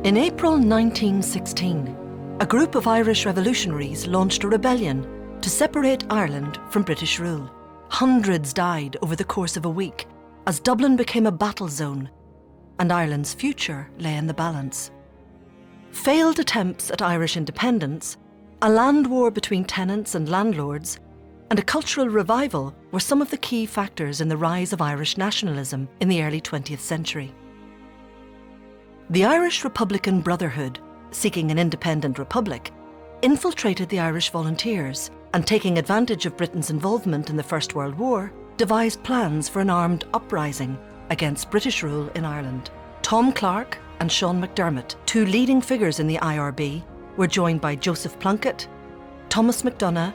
In April 1916, a group of Irish revolutionaries launched a rebellion to separate Ireland from British rule. Hundreds died over the course of a week as Dublin became a battle zone and Ireland's future lay in the balance. Failed attempts at Irish independence, a land war between tenants and landlords, and a cultural revival were some of the key factors in the rise of Irish nationalism in the early 20th century. The Irish Republican Brotherhood, seeking an independent republic, infiltrated the Irish Volunteers and, taking advantage of Britain's involvement in the First World War, devised plans for an armed uprising against British rule in Ireland. Tom Clarke and Sean McDermott, two leading figures in the IRB, were joined by Joseph Plunkett, Thomas MacDonagh,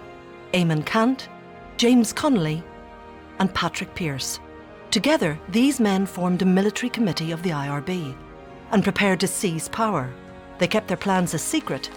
Eamon Cant, James Connolly and Patrick Pearse. Together, these men formed a military committee of the IRB and prepared to seize power. They kept their plans a secret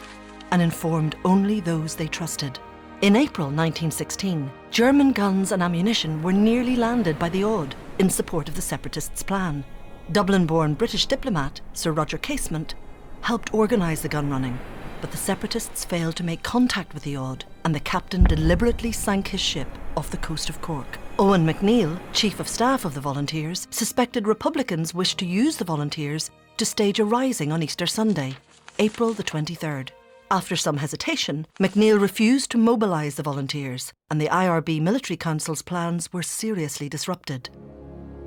and informed only those they trusted. In April 1916, German guns and ammunition were nearly landed by the Odd in support of the separatists' plan. Dublin-born British diplomat Sir Roger Casement helped organise the gun running, but the separatists failed to make contact with the Odd, and the captain deliberately sank his ship off the coast of Cork. Owen McNeill, Chief of Staff of the Volunteers, suspected Republicans wished to use the Volunteers to stage a rising on Easter Sunday, April the 23rd. After some hesitation, McNeill refused to mobilise the Volunteers, and the IRB Military Council's plans were seriously disrupted.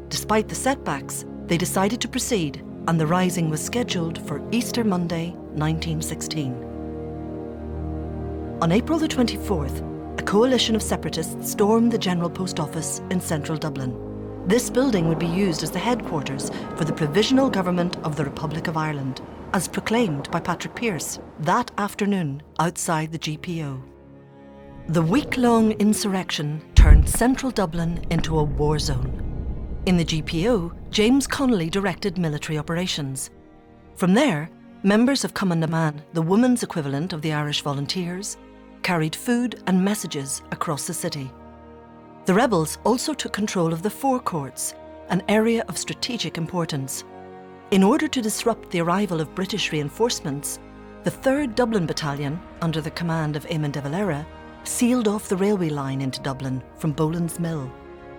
Despite the setbacks, they decided to proceed, and the rising was scheduled for Easter Monday, 1916. On April the 24th, a coalition of separatists stormed the General Post Office in central Dublin. This building would be used as the headquarters for the Provisional Government of the Republic of Ireland, as proclaimed by Patrick Pearse that afternoon outside the GPO. The week-long insurrection turned central Dublin into a war zone. In the GPO, James Connolly directed military operations. From there, members of Cumann na mBan, the women's equivalent of the Irish Volunteers, carried food and messages across the city. The rebels also took control of the forecourts, an area of strategic importance. In order to disrupt the arrival of British reinforcements, the 3rd Dublin Battalion, under the command of Eamon de Valera, sealed off the railway line into Dublin from Boland's Mill.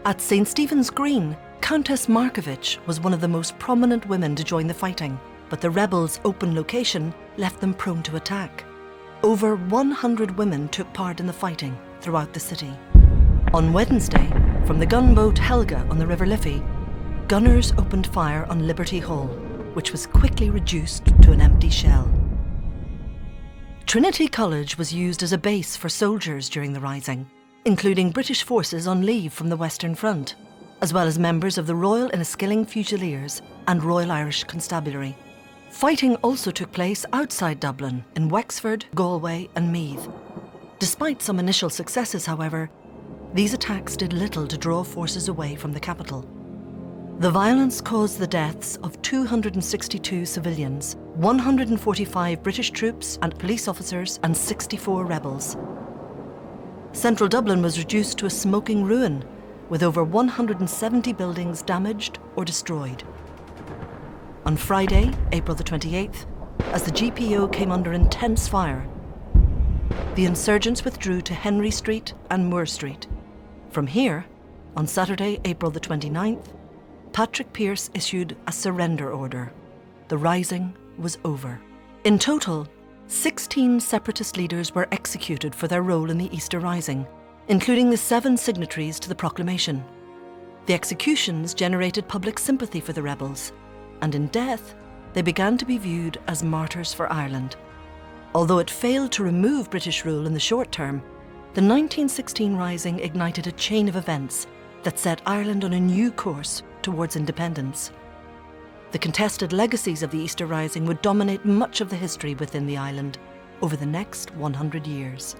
At St. Stephen's Green, Countess Markievicz was one of the most prominent women to join the fighting, but the rebels' open location left them prone to attack. Over 100 women took part in the fighting throughout the city. On Wednesday, from the gunboat Helga on the River Liffey, gunners opened fire on Liberty Hall, which was quickly reduced to an empty shell. Trinity College was used as a base for soldiers during the rising, including British forces on leave from the Western Front, as well as members of the Royal Enniskilling Fusiliers and Royal Irish Constabulary. Fighting also took place outside Dublin, in Wexford, Galway and Meath. Despite some initial successes, however, these attacks did little to draw forces away from the capital. The violence caused the deaths of 262 civilians, 145 British troops and police officers, and 64 rebels. Central Dublin was reduced to a smoking ruin, with over 170 buildings damaged or destroyed. On Friday, April the 28th, as the GPO came under intense fire, the insurgents withdrew to Henry Street and Moore Street. From here, on Saturday, April the 29th, Patrick Pearse issued a surrender order. The rising was over. In total, 16 separatist leaders were executed for their role in the Easter Rising, including the 7 signatories to the proclamation. The executions generated public sympathy for the rebels, and in death, they began to be viewed as martyrs for Ireland. Although it failed to remove British rule in the short term, the 1916 Rising ignited a chain of events that set Ireland on a new course towards independence. The contested legacies of the Easter Rising would dominate much of the history within the island over the next 100 years.